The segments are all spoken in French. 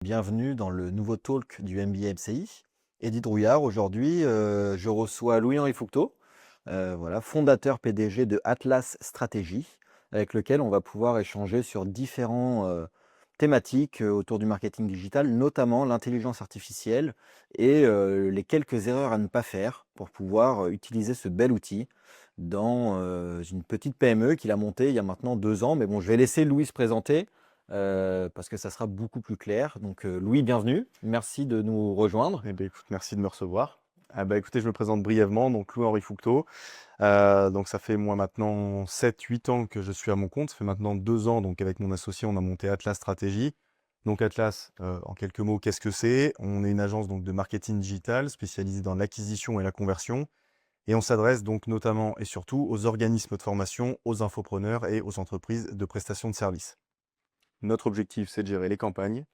Bienvenue dans le nouveau talk du MBA MCI. Eddy Drouillard, aujourd'hui, je reçois Louis-Henri Fouquetot, voilà, fondateur PDG de Atlas Stratégie, avec lequel on va pouvoir échanger sur différentes thématiques autour du marketing digital, notamment l'intelligence artificielle et les quelques erreurs à ne pas faire pour pouvoir utiliser ce bel outil dans une petite PME qu'il a montée il y a maintenant 2 ans. Mais bon, je vais laisser Louis se présenter parce que ça sera beaucoup plus clair. Donc Louis, bienvenue. Merci de nous rejoindre. Eh bien, écoute, merci de me recevoir. Écoutez, je me présente brièvement, donc Louis-Henri Fouquetot. Donc ça fait moi maintenant 7-8 ans que je suis à mon compte. Ça fait maintenant 2 ans, donc avec mon associé, on a monté Atlas Stratégie. Donc Atlas, en quelques mots, qu'est-ce que c'est? On est une agence donc, de marketing digital spécialisée dans l'acquisition et la conversion. Et on s'adresse donc notamment et surtout aux organismes de formation, aux infopreneurs et aux entreprises de prestation de services. Notre objectif, c'est de gérer les campagnes,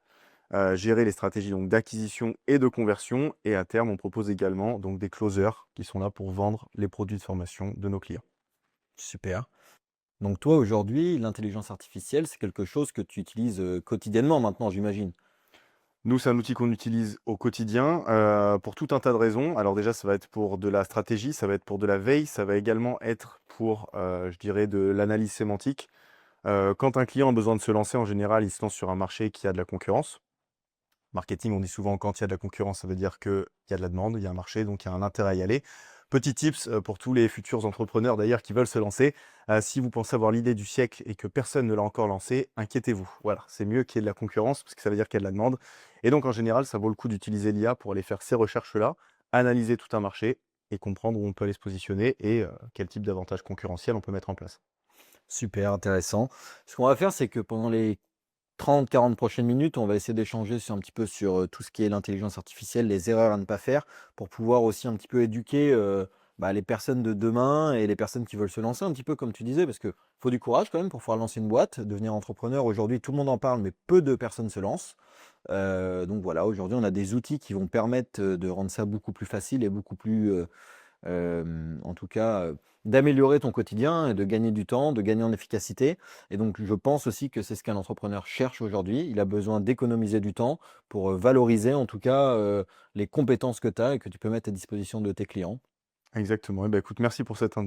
gérer les stratégies donc d'acquisition et de conversion. Et à terme, on propose également donc des closers qui sont là pour vendre les produits de formation de nos clients. Super. Donc toi, aujourd'hui, l'intelligence artificielle, c'est quelque chose que tu utilises quotidiennement maintenant, j'imagine. Nous, c'est un outil qu'on utilise au quotidien pour tout un tas de raisons. Alors déjà, ça va être pour de la stratégie, ça va être pour de la veille, ça va également être pour, je dirais, de l'analyse sémantique. Quand un client a besoin de se lancer, en général, il se lance sur un marché qui a de la concurrence. Marketing, on dit souvent quand il y a de la concurrence, ça veut dire qu'il y a de la demande, il y a un marché, donc il y a un intérêt à y aller. Petit tips pour tous les futurs entrepreneurs d'ailleurs qui veulent se lancer, si vous pensez avoir l'idée du siècle et que personne ne l'a encore lancé, inquiétez-vous. Voilà, c'est mieux qu'il y ait de la concurrence parce que ça veut dire qu'il y a de la demande. Et donc en général, ça vaut le coup d'utiliser l'IA pour aller faire ces recherches-là, analyser tout un marché et comprendre où on peut aller se positionner et quel type d'avantages concurrentiels on peut mettre en place. Super intéressant. Ce qu'on va faire, c'est que pendant les 30-40 prochaines minutes, on va essayer d'échanger sur un petit peu sur tout ce qui est l'intelligence artificielle, les erreurs à ne pas faire, pour pouvoir aussi un petit peu éduquer les personnes de demain et les personnes qui veulent se lancer un petit peu comme tu disais, parce qu'il faut du courage quand même pour pouvoir lancer une boîte, devenir entrepreneur. Aujourd'hui, tout le monde en parle, mais peu de personnes se lancent. Donc voilà, aujourd'hui, on a des outils qui vont permettre de rendre ça beaucoup plus facile et beaucoup plus en tout cas, d'améliorer ton quotidien et de gagner du temps, de gagner en efficacité. Et donc, je pense aussi que c'est ce qu'un entrepreneur cherche aujourd'hui. Il a besoin d'économiser du temps pour valoriser, en tout cas, les compétences que tu as et que tu peux mettre à disposition de tes clients. Exactement. Écoute, merci pour cette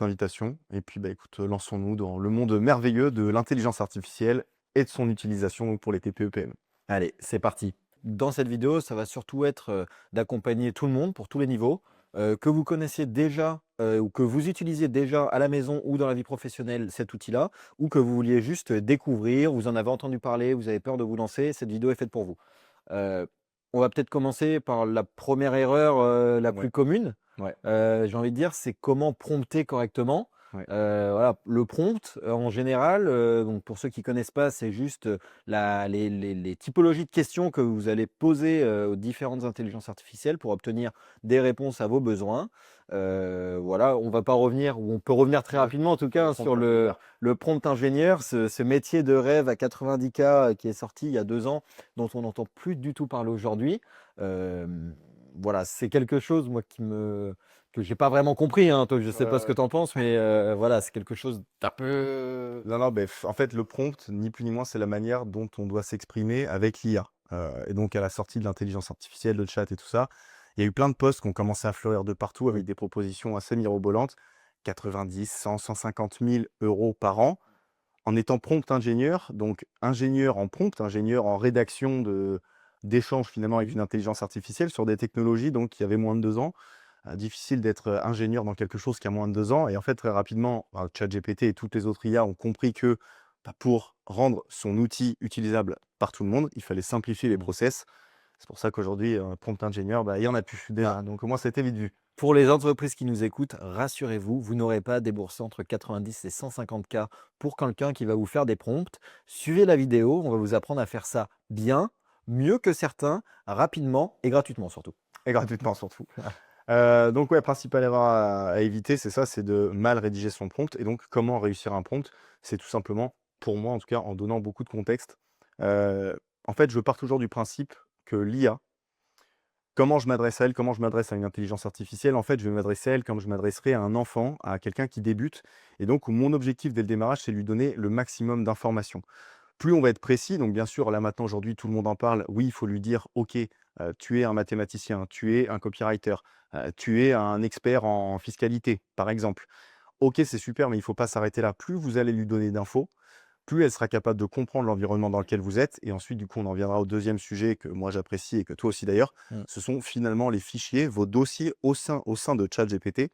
invitation. Et puis, écoute, lançons-nous dans le monde merveilleux de l'intelligence artificielle et de son utilisation donc, pour les TPE-PME. Allez, c'est parti. Dans cette vidéo, ça va surtout être d'accompagner tout le monde pour tous les niveaux, que vous connaissiez déjà ou que vous utilisiez déjà à la maison ou dans la vie professionnelle cet outil-là, ou que vous vouliez juste découvrir, vous en avez entendu parler, vous avez peur de vous lancer, cette vidéo est faite pour vous. Euh, on va peut-être commencer par la première erreur la Ouais, plus commune. ouais, J'ai envie de dire, c'est comment prompter correctement. ouais. Voilà, le prompt, en général, donc pour ceux qui connaissent pas, c'est juste les typologies de questions que vous allez poser aux différentes intelligences artificielles pour obtenir des réponses à vos besoins. Voilà, on va pas revenir, ou on peut revenir très rapidement en tout cas Prompt sur ingénieur. le prompt ingénieur, ce métier de rêve à 90K qui est sorti il y a 2 ans, dont on n'entend plus du tout parler aujourd'hui. Euh, voilà, c'est quelque chose, moi, que j'ai pas vraiment compris, hein. Toi, je sais pas ce que Ouais. tu en penses, mais voilà, c'est quelque chose d'un peu. Non, non, en fait, le prompt, ni plus ni moins, c'est la manière dont on doit s'exprimer avec l'IA. Et donc, à la sortie de l'intelligence artificielle, le chat et tout ça, il y a eu plein de posts qui ont commencé à fleurir de partout Mmh. avec des propositions assez mirobolantes. 90, 100, 150 000 euros par an. En étant prompt ingénieur, donc ingénieur en prompt, ingénieur en rédaction d'échanges finalement avec Mmh. une intelligence artificielle sur des technologies donc qui avaient moins de 2 ans. Difficile d'être ingénieur dans quelque chose qui a moins de 2 ans. Et en fait, très rapidement, ChatGPT et toutes les autres IA ont compris que pour rendre son outil utilisable par tout le monde, il fallait simplifier les Mmh. process. C'est pour ça qu'aujourd'hui, prompt ingénieur, il y en a plus. Donc au moins, c'était vite vu. Pour les entreprises qui nous écoutent, rassurez-vous, vous n'aurez pas déboursé entre 90 et 150K pour quelqu'un qui va vous faire des prompts. Suivez la vidéo, on va vous apprendre à faire ça bien, mieux que certains, rapidement et gratuitement surtout. Et gratuitement surtout. Donc ouais, principale erreur à éviter, c'est ça, c'est de mal rédiger son prompt. Et donc, comment réussir un prompt? C'est tout simplement, pour moi en tout cas, en donnant beaucoup de contexte. En fait, je pars toujours du principe que l'IA, comment je m'adresse à elle, comment je m'adresse à une intelligence artificielle, en fait, je vais m'adresser à elle comme je m'adresserais à un enfant, à quelqu'un qui débute et donc où mon objectif dès le démarrage, c'est lui donner le maximum d'informations. Plus on va être précis, donc bien sûr, là maintenant, aujourd'hui, tout le monde en parle. Oui, il faut lui dire: «OK, tu es un mathématicien, tu es un copywriter, tu es un expert en fiscalité», par exemple. OK, c'est super, mais il ne faut pas s'arrêter là. Plus vous allez lui donner d'infos, plus elle sera capable de comprendre l'environnement dans lequel vous êtes. Et ensuite, du coup, on en viendra au deuxième sujet que moi j'apprécie et que toi aussi d'ailleurs. Mmh. Ce sont finalement les fichiers, vos dossiers au sein de ChatGPT.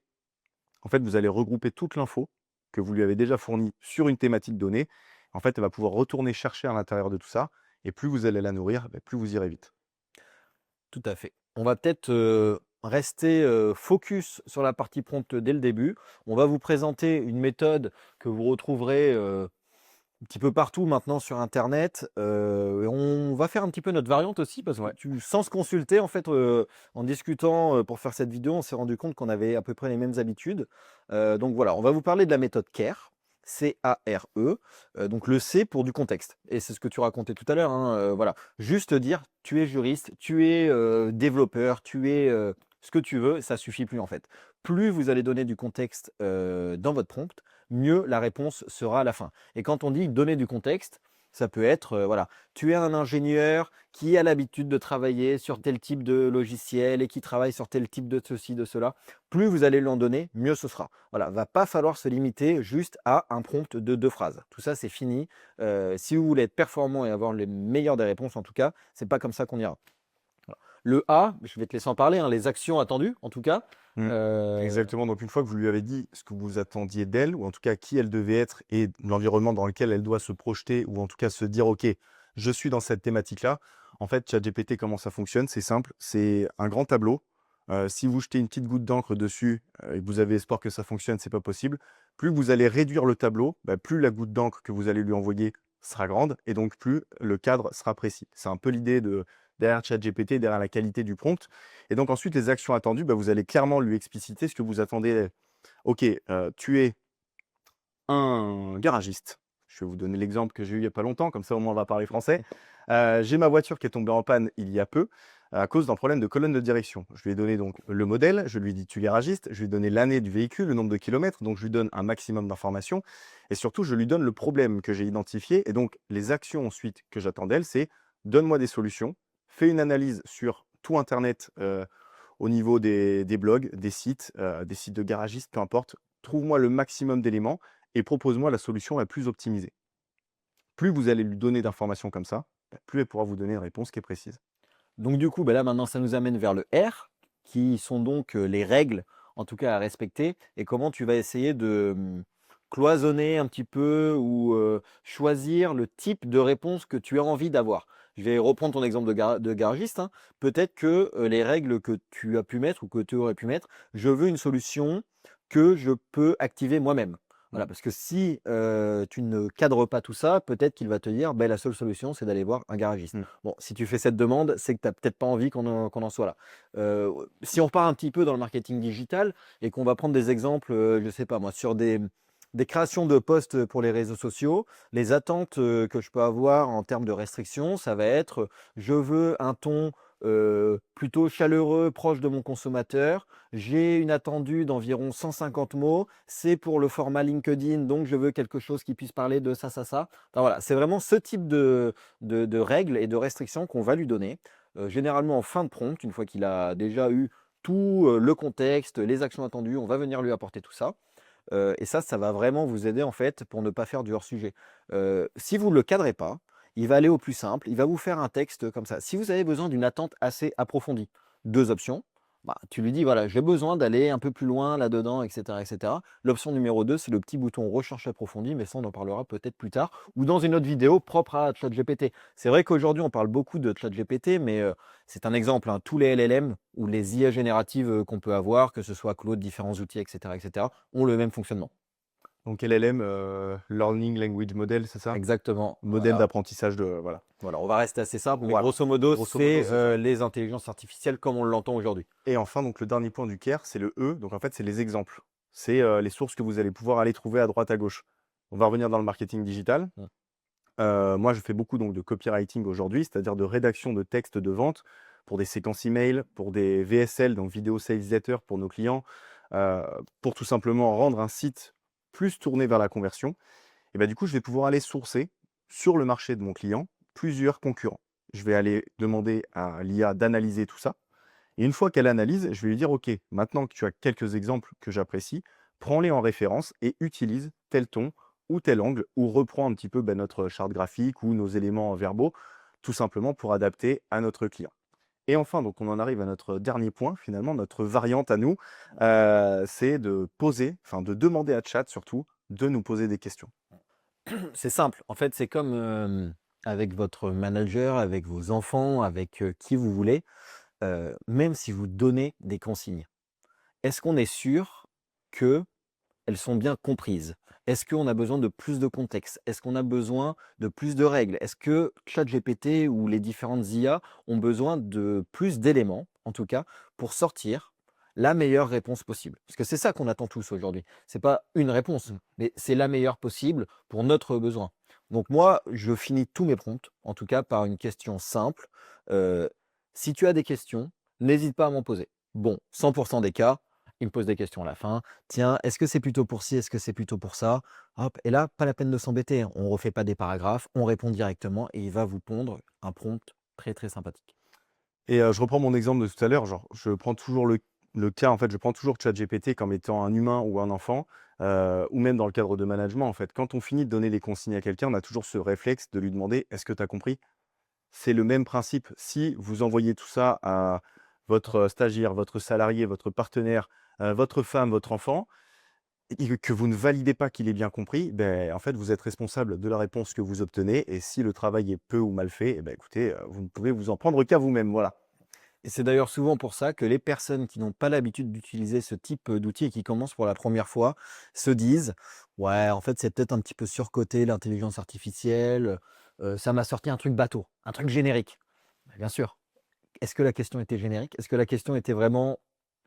En fait, vous allez regrouper toute l'info que vous lui avez déjà fournie sur une thématique donnée. En fait, elle va pouvoir retourner chercher à l'intérieur de tout ça. Et plus vous allez la nourrir, plus vous irez vite. Tout à fait. On va peut-être, rester, focus sur la partie prompt dès le début. On va vous présenter une méthode que vous retrouverez, un petit peu partout maintenant sur internet, et on va faire un petit peu notre variante aussi parce que Ouais. sans se consulter en fait, en discutant, pour faire cette vidéo, on s'est rendu compte qu'on avait à peu près les mêmes habitudes. Donc voilà, on va vous parler de la méthode CARE, C-A-R-E, donc le C pour du contexte et c'est ce que tu racontais tout à l'heure, hein, voilà. Juste dire: «Tu es juriste, tu es, développeur, tu es, ce que tu veux», ça suffit plus en fait. Plus vous allez donner du contexte, dans votre prompt, mieux la réponse sera à la fin. Et quand on dit donner du contexte, ça peut être, voilà, tu es un ingénieur qui a l'habitude de travailler sur tel type de logiciel et qui travaille sur tel type de ceci, de cela. Plus vous allez lui en donner, mieux ce sera. Voilà, va pas falloir se limiter juste à un prompt de 2 phrases. Tout ça, c'est fini. Si vous voulez être performant et avoir les meilleures des réponses, en tout cas, c'est pas comme ça qu'on ira. Voilà. Le A, je vais te laisser en parler, hein, les actions attendues, en tout cas. Mmh. Heu, Exactement. Donc, une fois que vous lui avez dit ce que vous attendiez d'elle, ou en tout cas qui elle devait être et l'environnement dans lequel elle doit se projeter, ou en tout cas se dire: «OK, je suis dans cette thématique-là». En fait, ChatGPT, comment ça fonctionne? C'est simple, c'est un grand tableau. Si vous jetez une petite goutte d'encre dessus, et que vous avez espoir que ça fonctionne, c'est pas possible. Plus vous allez réduire le tableau, plus la goutte d'encre que vous allez lui envoyer sera grande et donc plus le cadre sera précis. C'est un peu l'idée derrière ChatGPT, derrière la qualité du prompt. Et donc ensuite, les actions attendues, vous allez clairement lui expliciter ce que vous attendez d'elle. OK, tu es un garagiste. Je vais vous donner l'exemple que j'ai eu il y a pas longtemps, comme ça au moins on va parler français. J'ai ma voiture qui est tombée en panne il y a peu, à cause d'un problème de colonne de direction. Je lui ai donné donc le modèle, je lui ai dit: «Tu es garagiste», je lui ai donné l'année du véhicule, le nombre de kilomètres, donc je lui donne un maximum d'informations et surtout je lui donne le problème que j'ai identifié et donc les actions ensuite que j'attends d'elle, c'est: «Donne-moi des solutions, fais une analyse sur tout internet, au niveau des blogs, des sites de garagistes, peu importe. Trouve-moi le maximum d'éléments et propose-moi la solution la plus optimisée». Plus vous allez lui donner d'informations comme ça, plus elle pourra vous donner une réponse qui est précise. Donc du coup, là maintenant, ça nous amène vers le R, qui sont donc, les règles, en tout cas à respecter et comment tu vas essayer de, cloisonner un petit peu ou, choisir le type de réponse que tu as envie d'avoir. Je vais reprendre ton exemple de garagiste, hein. Peut-être que, les règles que tu as pu mettre ou que tu aurais pu mettre: «Je veux une solution que je peux activer moi-même». Mmh. Voilà, parce que si, tu ne cadres pas tout ça, peut-être qu'il va te dire: «Beh, la seule solution, c'est d'aller voir un garagiste». Mmh. Bon, si tu fais cette demande, c'est que tu as peut-être pas envie qu'on en soit là. Si on repart un petit peu dans le marketing digital et qu'on va prendre des exemples, je sais pas moi, sur des créations de posts pour les réseaux sociaux, les attentes, que je peux avoir en termes de restrictions, ça va être, je veux un ton, plutôt chaleureux, proche de mon consommateur. J'ai une attendue d'environ 150 mots. C'est pour le format LinkedIn, donc je veux quelque chose qui puisse parler de ça, ça, ça. Enfin voilà, c'est vraiment ce type de règles et de restrictions qu'on va lui donner, généralement en fin de prompt, une fois qu'il a déjà eu tout, le contexte, les actions attendues, on va venir lui apporter tout ça, et ça va vraiment vous aider en fait pour ne pas faire du hors sujet. Si vous ne le cadrez pas, il va aller au plus simple, il va vous faire un texte comme ça. Si vous avez besoin d'une attente assez approfondie, 2 options, bah, tu lui dis: «Voilà, j'ai besoin d'aller un peu plus loin là-dedans» et cetera et cetera. L'option numéro 2, c'est le petit bouton recherche approfondie, mais ça on en parlera peut-être plus tard ou dans une autre vidéo propre à ChatGPT. C'est vrai qu'aujourd'hui on parle beaucoup de ChatGPT, mais c'est un exemple, hein, tous les LLM ou les IA génératives, qu'on peut avoir, que ce soit Claude, différents outils et cetera, ont le même fonctionnement. Donc LLM, Learning Language Model, c'est ça? Exactement, Modèle voilà. d'apprentissage de voilà. Voilà, on va rester assez simple, mais Voilà. grosso modo, Grosso modo, c'est, c'est ça. les intelligences artificielles comme on l'entend aujourd'hui. Et enfin, donc le dernier point du CARE, c'est le E. Donc en fait, c'est les exemples. C'est, les sources que vous allez pouvoir aller trouver à droite, à gauche. On va revenir dans le marketing digital. Mmh. Moi, je fais beaucoup donc de copywriting aujourd'hui, c'est-à-dire de rédaction de textes de vente pour des séquences email, pour des VSL, donc Video Sales Letter pour nos clients, heu, pour tout simplement rendre un site plus tourné vers la conversion. Et bah, du coup, je vais pouvoir aller sourcer sur le marché de mon client plusieurs concurrents. Je vais aller demander à l'IA d'analyser tout ça et une fois qu'elle analyse, je vais lui dire: «OK, maintenant que tu as quelques exemples que j'apprécie, prends-les en référence et utilise tel ton ou tel angle ou reprends un petit peu, bah, notre charte graphique ou nos éléments verbaux», tout simplement pour adapter à notre client. Et enfin, donc on en arrive à notre dernier point, finalement, notre variante à nous, c'est de poser, enfin de demander à Chat surtout, de nous poser des questions. C'est simple, en fait, c'est comme, avec votre manager, avec vos enfants, avec, qui vous voulez, même si vous donnez des consignes, est-ce qu'on est sûr qu'elles sont bien comprises? Est-ce qu'on a besoin de plus de contexte? Est-ce qu'on a besoin de plus de règles? Est-ce que ChatGPT ou les différentes IA ont besoin de plus d'éléments, en tout cas, pour sortir la meilleure réponse possible? Parce que c'est ça qu'on attend tous aujourd'hui. C'est pas une réponse, Mmh. mais c'est la meilleure possible pour notre besoin. Donc moi, je finis tous mes prompts, en tout cas par une question simple. Heu, Si tu as des questions, n'hésite pas à m'en poser. Bon, 100 des cas, il me pose des questions à la fin. Tiens, est-ce que c'est plutôt pour ci? Est-ce que c'est plutôt pour ça? Hop, et là, pas la peine de s'embêter, hein. On refait pas des paragraphes, on répond directement et il va vous pondre un prompt très, très sympathique. Et je reprends mon exemple de tout à l'heure, genre, je prends toujours le cas, en fait, je prends toujours ChatGPT comme étant un humain ou un enfant, ou même dans le cadre de management, en fait. Quand on finit de donner les consignes à quelqu'un, on a toujours ce réflexe de lui demander: «Est-ce que tu as compris?» C'est le même principe. Si vous envoyez tout ça à votre stagiaire, votre salarié, votre partenaire, votre femme, votre enfant et que vous ne validez pas qu'il ait bien compris, beh, en fait, vous êtes responsable de la réponse que vous obtenez et si le travail est peu ou mal fait, et bah, écoutez, vous ne pouvez vous en prendre qu'à vous-même, voilà. Et c'est d'ailleurs souvent pour ça que les personnes qui n'ont pas l'habitude d'utiliser ce type, d'outil et qui commencent pour la première fois se disent: «Ouais, en fait, c'est peut-être un petit peu surcoté l'intelligence artificielle, ça m'a sorti un truc bateau, un truc générique». Bah, bien sûr. Est-ce que la question était générique? Est-ce que la question était vraiment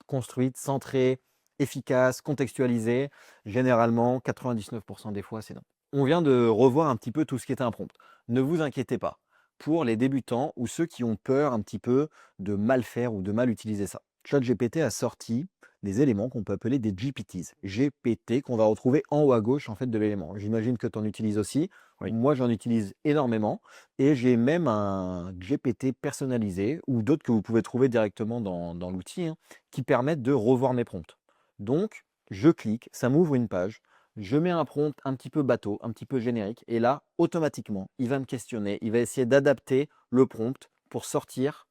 construite, centrée, efficace, contextualisée? Généralement, 99 des fois, c'est non. On vient de revoir un petit peu tout ce qui était un prompt. Ne vous inquiétez pas. Pour les débutants ou ceux qui ont peur un petit peu de mal faire ou de mal utiliser ça, ChatGPT a sorti des éléments qu'on peut appeler des GPTs. GPT qu'on va retrouver en haut à gauche en fait de l'élément. J'imagine que tu en utilises aussi. Oui. Moi, j'en utilise énormément. Et j'ai même un GPT personnalisé ou d'autres que vous pouvez trouver directement dans l'outil, hein, qui permettent de revoir mes prompts. Donc, je clique, ça m'ouvre une page, je mets un prompt un petit peu bateau, un petit peu générique, et là, automatiquement, il va me questionner, il va essayer d'adapter le prompt pour sortir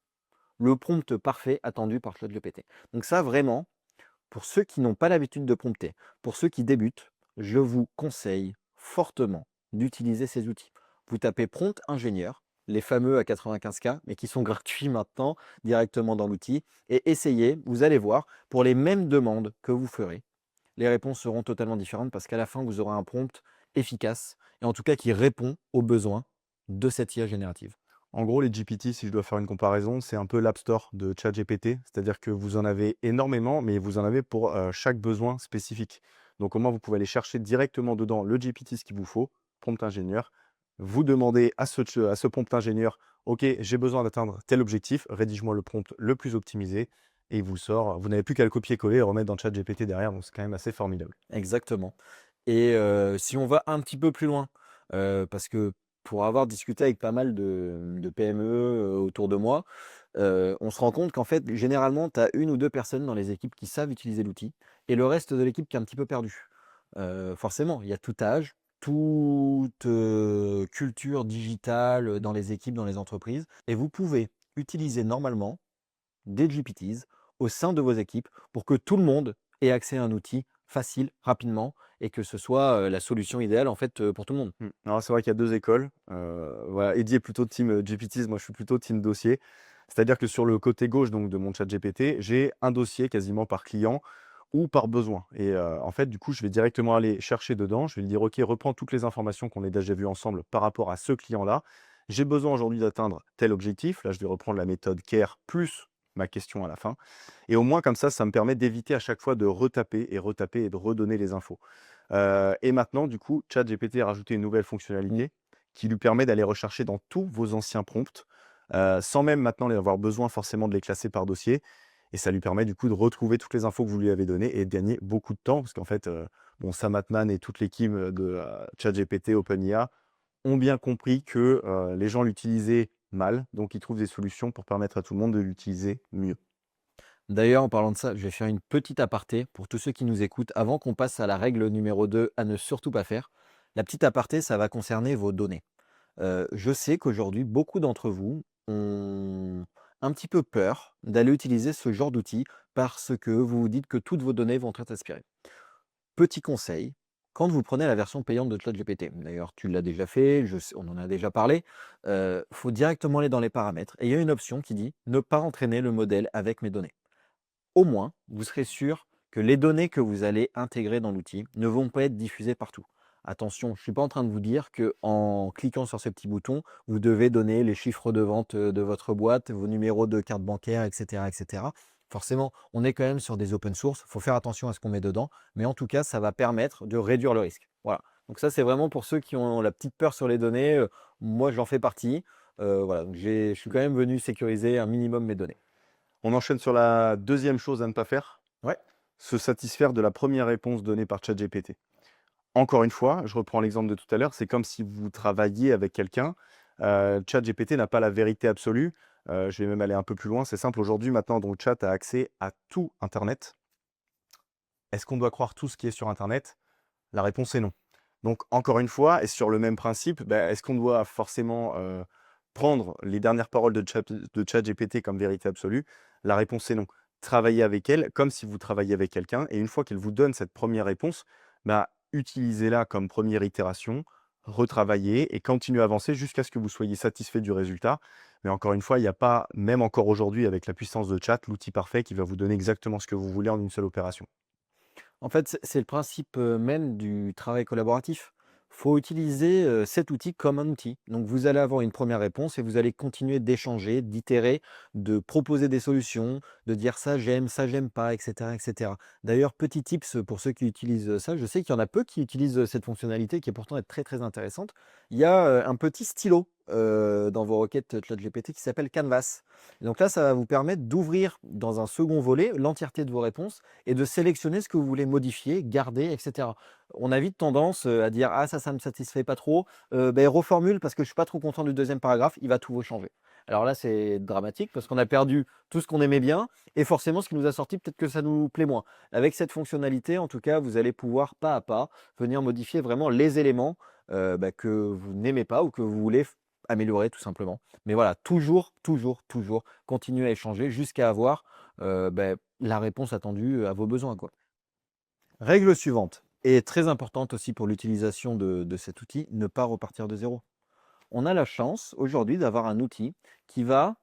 le prompt parfait attendu par ChatGPT. Donc ça, vraiment, pour ceux qui n'ont pas l'habitude de prompter, pour ceux qui débutent, je vous conseille fortement d'utiliser ces outils. Vous tapez prompt ingénieur, les fameux à 95K, mais qui sont gratuits maintenant directement dans l'outil, et essayez, vous allez voir, pour les mêmes demandes que vous ferez, les réponses seront totalement différentes parce qu'à la fin, vous aurez un prompt efficace et en tout cas qui répond aux besoins de cette IA générative. En gros, les GPT, si je dois faire une comparaison, c'est un peu l'App Store de ChatGPT. C'est-à-dire que vous en avez énormément, mais vous en avez pour, chaque besoin spécifique. Donc au moins, vous pouvez aller chercher directement dedans le GPT ce qu'il vous faut, prompt ingénieur. Vous demandez à ce prompt ingénieur: «OK, j'ai besoin d'atteindre tel objectif, rédige-moi le prompt le plus optimisé» et il vous le sort. Vous n'avez plus qu'à le copier-coller et remettre dans ChatGPT derrière, donc c'est quand même assez formidable. Exactement. Et si on va un petit peu plus loin, parce que pour avoir discuté avec pas mal de PME, autour de moi, on se rend compte qu'en fait, généralement, tu as 1 ou 2 personnes dans les équipes qui savent utiliser l'outil et le reste de l'équipe qui est un petit peu perdu. Forcément, il y a tout âge, toute, culture digitale, dans les équipes, dans les entreprises et vous pouvez utiliser normalement des GPTs au sein de vos équipes pour que tout le monde ait accès à un outil facile, rapidement et que ce soit, la solution idéale en fait, pour tout le monde. Mmh. Alors c'est vrai qu'il y a 2 écoles, voilà, Eddy est plutôt team, GPTs, moi je suis plutôt team dossier. C'est-à-dire que sur le côté gauche donc de mon chat GPT, j'ai un dossier quasiment par client ou par besoin et en fait, du coup, je vais directement aller chercher dedans. Je vais lui dire: «OK, reprends toutes les informations qu'on a déjà vues ensemble par rapport à ce client-là. J'ai besoin aujourd'hui d'atteindre tel objectif». Là, je vais reprendre la méthode CARE plus ma question à la fin et au moins comme ça me permet d'éviter à chaque fois de retaper et retaper et de redonner les infos. Et maintenant du coup, ChatGPT a rajouté une nouvelle Mmh. fonctionnalité qui lui permet d'aller rechercher dans tous vos anciens prompts, sans même maintenant avoir besoin forcément de les classer par dossier. Et ça lui permet du coup de retrouver toutes les infos que vous lui avez données et de gagner beaucoup de temps. Parce qu'en fait, bon, Sam Altman et toute l'équipe de ChatGPT, OpenIA ont bien compris que les gens l'utilisaient mal. Donc, ils trouvent des solutions pour permettre à tout le monde de l'utiliser mieux. D'ailleurs, en parlant de ça, je vais faire une petite aparté pour tous ceux qui nous écoutent avant qu'on passe à la règle numéro 2 à ne surtout pas faire. La petite aparté, ça va concerner vos données. Je sais qu'aujourd'hui, beaucoup d'entre vous ont un petit peu peur d'aller utiliser ce genre d'outils parce que vous vous dites que toutes vos données vont être aspirées. Petit conseil, quand vous prenez la version payante de ChatGPT, d'ailleurs tu l'as déjà fait, on en a déjà parlé, faut directement aller dans les paramètres et il y a une option qui dit ne pas entraîner le modèle avec mes données. Au moins, vous serez sûr que les données que vous allez intégrer dans l'outil ne vont pas être diffusées partout. Attention, je ne suis pas en train de vous dire qu'en cliquant sur ce petit bouton, vous devez donner les chiffres de vente de votre boîte, vos numéros de carte bancaire, etc., etc. Forcément, on est quand même sur des open source, il faut faire attention à ce qu'on met dedans, mais en tout cas, ça va permettre de réduire le risque. Voilà. Donc ça, c'est vraiment pour ceux qui ont la petite peur sur les données. Moi, j'en fais partie. Voilà, donc je suis quand même venu sécuriser un minimum mes données. On enchaîne sur la deuxième chose à ne pas faire, Ouais. se satisfaire de la première réponse donnée par ChatGPT. Encore une fois, je reprends l'exemple de tout à l'heure, c'est comme si vous travailliez avec quelqu'un. ChatGPT n'a pas la vérité absolue. Je vais même aller un peu plus loin. C'est simple, aujourd'hui, maintenant, donc, Chat a accès à tout Internet. Est-ce qu'on doit croire tout ce qui est sur Internet? La réponse est non. Donc, encore une fois, et sur le même principe, est-ce qu'on doit forcément prendre les dernières paroles de ChatGPT comme vérité absolue? La réponse est non. Travaillez avec elle comme si vous travailliez avec quelqu'un. Et une fois qu'elle vous donne cette première réponse, utilisez-la comme première itération, retravaillez et continuez à avancer jusqu'à ce que vous soyez satisfait du résultat. Mais encore une fois, il n'y a pas, même encore aujourd'hui avec la puissance de chat, l'outil parfait qui va vous donner exactement ce que vous voulez en une seule opération. En fait, c'est le principe, même du travail collaboratif. Faut utiliser, cet outil comme un outil. Donc vous allez avoir une première réponse et vous allez continuer d'échanger, d'itérer, de proposer des solutions, de dire: ça j'aime pas» et cetera et cetera. D'ailleurs, petit tips, pour ceux qui utilisent, ça, je sais qu'il y en a peu qui utilisent, cette fonctionnalité qui est pourtant est très, très intéressante. Il y a, un petit stylo, dans vos requêtes ChatGPT qui s'appelle Canvas. Et donc là, ça va vous permettre d'ouvrir dans un second volet l'entièreté de vos réponses et de sélectionner ce que vous voulez modifier, garder, et cetera. On a vite tendance, à dire: «Ah ça me satisfait pas trop, reformule parce que je suis pas trop content du deuxième paragraphe», il va tout vous changer. Alors là, c'est dramatique parce qu'on a perdu tout ce qu'on aimait bien et forcément ce qui nous a sorti, peut-être que ça nous plaît moins. Avec cette fonctionnalité, en tout cas, vous allez pouvoir pas à pas venir modifier vraiment les éléments, que vous n'aimez pas ou que vous voulez améliorer tout simplement. Mais voilà, toujours, toujours, toujours continuer à échanger jusqu'à avoir, la réponse attendue à vos besoins, quoi. Règle suivante, et très importante aussi pour l'utilisation de cet outil, ne pas repartir de zéro. On a la chance aujourd'hui d'avoir un outil qui va,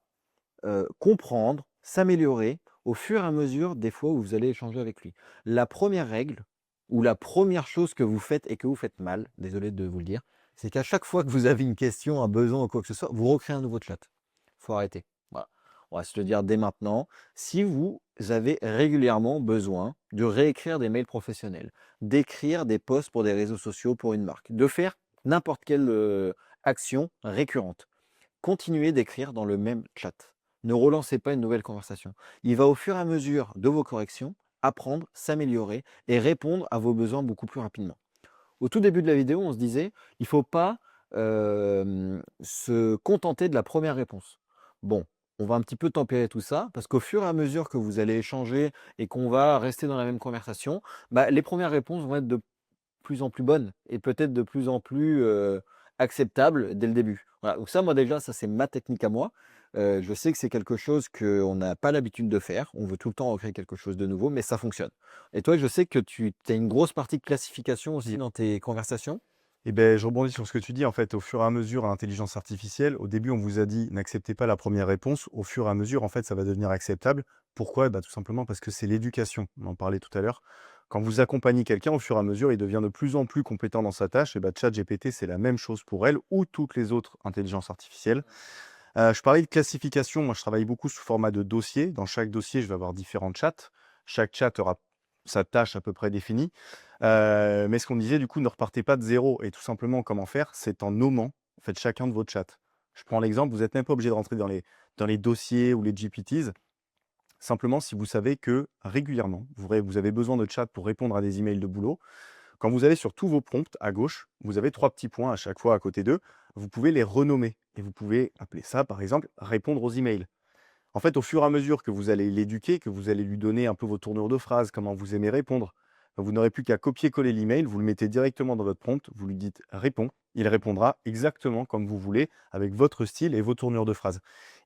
comprendre, s'améliorer au fur et à mesure des fois où vous allez échanger avec lui. La première règle ou la première chose que vous faites et que vous faites mal, désolé de vous le dire, c'est qu'à chaque fois que vous avez une question, un besoin ou quoi que ce soit, vous recréez un nouveau chat. Faut arrêter. Voilà. On va se le dire dès maintenant. Si vous avez régulièrement besoin de réécrire des mails professionnels, d'écrire des posts pour des réseaux sociaux pour une marque, de faire n'importe quelle action récurrente, continuez d'écrire dans le même chat. Ne relancez pas une nouvelle conversation. Il va au fur et à mesure de vos corrections apprendre, s'améliorer et répondre à vos besoins beaucoup plus rapidement. Au tout début de la vidéo, on se disait, il ne faut pas se contenter de la première réponse. Bon, on va un petit peu tempérer tout ça, parce qu'au fur et à mesure que vous allez échanger et qu'on va rester dans la même conversation, les premières réponses vont être de plus en plus bonnes et peut-être de plus en plus acceptables dès le début. Voilà, donc ça, moi déjà, ça c'est ma technique à moi. Je sais que c'est quelque chose qu'on n'a pas l'habitude de faire. On veut tout le temps recréer quelque chose de nouveau, mais ça fonctionne. Et toi, je sais que tu as une grosse partie de classification aussi dans tes conversations. Et ben, je rebondis sur ce que tu dis. En fait, au fur et à mesure, à l'intelligence artificielle, au début, on vous a dit n'acceptez pas la première réponse. Au fur et à mesure, en fait, ça va devenir acceptable. Pourquoi? Tout simplement parce que c'est l'éducation. On en parlait tout à l'heure. Quand vous accompagnez quelqu'un, au fur et à mesure, il devient de plus en plus compétent dans sa tâche. Et ChatGPT, c'est la même chose pour elle ou toutes les autres intelligences artificielles. Je parlais de classification. Moi, je travaille beaucoup sous format de dossier. Dans chaque dossier, je vais avoir différents chats. Chaque chat aura sa tâche à peu près définie. Mais ce qu'on disait, du coup, ne repartez pas de zéro. Et tout simplement, comment faire? C'est en nommant faites chacun de vos chats. Je prends l'exemple, vous n'êtes même pas obligé de rentrer dans les dossiers ou les GPTs. Simplement, si vous savez que régulièrement, vous avez besoin de chat pour répondre à des emails de boulot, quand vous allez sur tous vos prompts à gauche, vous avez 3 petits points à chaque fois à côté d'eux. Vous pouvez les renommer et vous pouvez appeler ça, par exemple, répondre aux emails. En fait, au fur et à mesure que vous allez l'éduquer, que vous allez lui donner un peu vos tournures de phrases, comment vous aimez répondre, vous n'aurez plus qu'à copier-coller l'email, vous le mettez directement dans votre prompt, vous lui dites réponds, il répondra exactement comme vous voulez, avec votre style et vos tournures de phrases.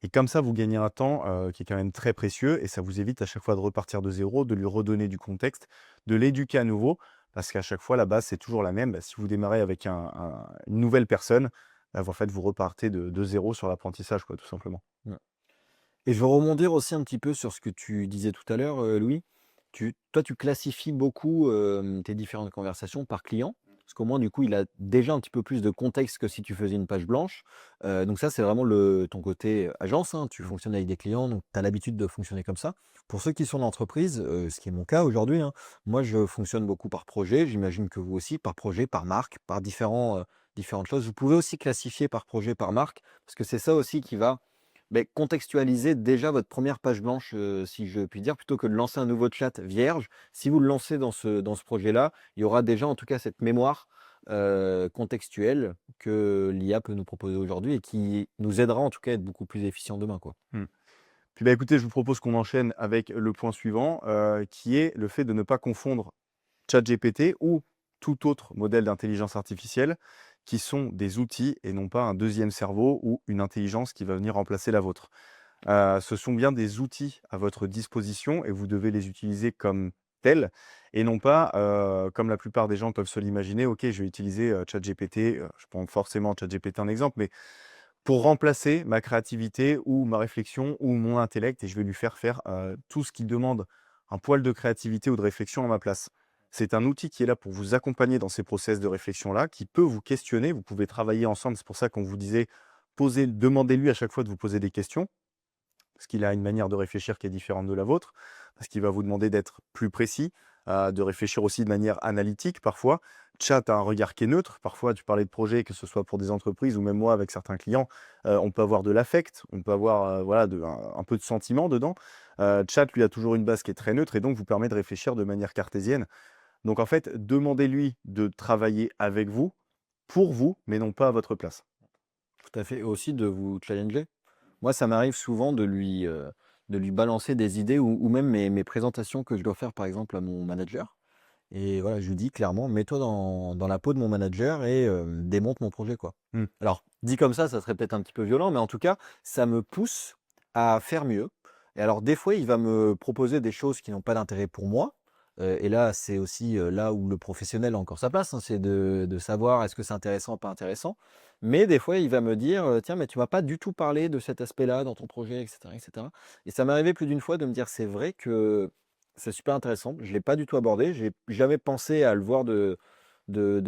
Et comme ça, vous gagnez un temps qui est quand même très précieux et ça vous évite à chaque fois de repartir de zéro, de lui redonner du contexte, de l'éduquer à nouveau, parce qu'à chaque fois, la base, c'est toujours la même. Bah, si vous démarrez avec une nouvelle personne, bah, en fait, vous repartez de zéro sur l'apprentissage, quoi, tout simplement. Ouais. Et je veux rebondir aussi un petit peu sur ce que tu disais tout à l'heure, Louis. Toi, tu classifies beaucoup, tes différentes conversations par client, parce qu'au moins, du coup, il a déjà un petit peu plus de contexte que si tu faisais une page blanche. Donc ça, c'est vraiment ton côté agence, hein. Tu fonctionnes avec des clients, donc tu as l'habitude de fonctionner comme ça. Pour ceux qui sont en entreprise, ce qui est mon cas aujourd'hui, hein, moi, je fonctionne beaucoup par projet. J'imagine que vous aussi, par projet, par marque, par différentes choses. Vous pouvez aussi classifier par projet, par marque, parce que c'est ça aussi qui va beh, contextualisez déjà votre première page blanche, si je puis dire, plutôt que de lancer un nouveau chat vierge. Si vous le lancez dans ce projet-là, il y aura déjà en tout cas cette mémoire, contextuelle que l'IA peut nous proposer aujourd'hui et qui nous aidera en tout cas à être beaucoup plus efficient demain, quoi. Mmh. Puis, bah, écoutez, je vous propose qu'on enchaîne avec le point suivant, qui est le fait de ne pas confondre ChatGPT ou tout autre modèle d'intelligence artificielle qui sont des outils et non pas un deuxième cerveau ou une intelligence qui va venir remplacer la vôtre. Ce sont bien des outils à votre disposition et vous devez les utiliser comme tels et non pas, comme la plupart des gens peuvent se l'imaginer: «OK, je vais utiliser, ChatGPT», je prends forcément ChatGPT en exemple, mais pour remplacer ma créativité ou ma réflexion ou mon intellect et je vais lui faire, tout ce qui demande un poil de créativité ou de réflexion à ma place. C'est un outil qui est là pour vous accompagner dans ces process de réflexion-là, qui peut vous questionner. Vous pouvez travailler ensemble. C'est pour ça qu'on vous disait, demandez-lui à chaque fois de vous poser des questions, parce qu'il a une manière de réfléchir qui est différente de la vôtre, parce qu'il va vous demander d'être plus précis, de réfléchir aussi de manière analytique parfois. Chat a un regard qui est neutre. Parfois, tu parlais de projets, que ce soit pour des entreprises ou même moi avec certains clients, on peut avoir de l'affect, on peut avoir voilà, un peu de sentiment dedans. Chat, lui, a toujours une base qui est très neutre et donc vous permet de réfléchir de manière cartésienne. Donc en fait, demandez-lui de travailler avec vous, pour vous, mais non pas à votre place. Tout à fait et aussi de vous challenger. Moi, ça m'arrive souvent de lui balancer des idées ou même mes présentations que je dois faire, par exemple, à mon manager et voilà, je lui dis clairement: «Mets-toi dans la peau de mon manager et démonte mon projet, quoi». Mmh. Alors, dit comme ça serait peut-être un petit peu violent, mais en tout cas, ça me pousse à faire mieux et alors des fois, il va me proposer des choses qui n'ont pas d'intérêt pour moi, et là, c'est aussi, là où le professionnel a encore sa place, hein, c'est de savoir est-ce que c'est intéressant, pas intéressant. Mais des fois, il va me dire, «Tiens, mais tu m'as pas du tout parlé de cet aspect-là dans ton projet» et cetera et cetera et ça m'est arrivé plus d'une fois de me dire: «C'est vrai que c'est super intéressant, je l'ai pas du tout abordé, j'ai jamais pensé à le voir de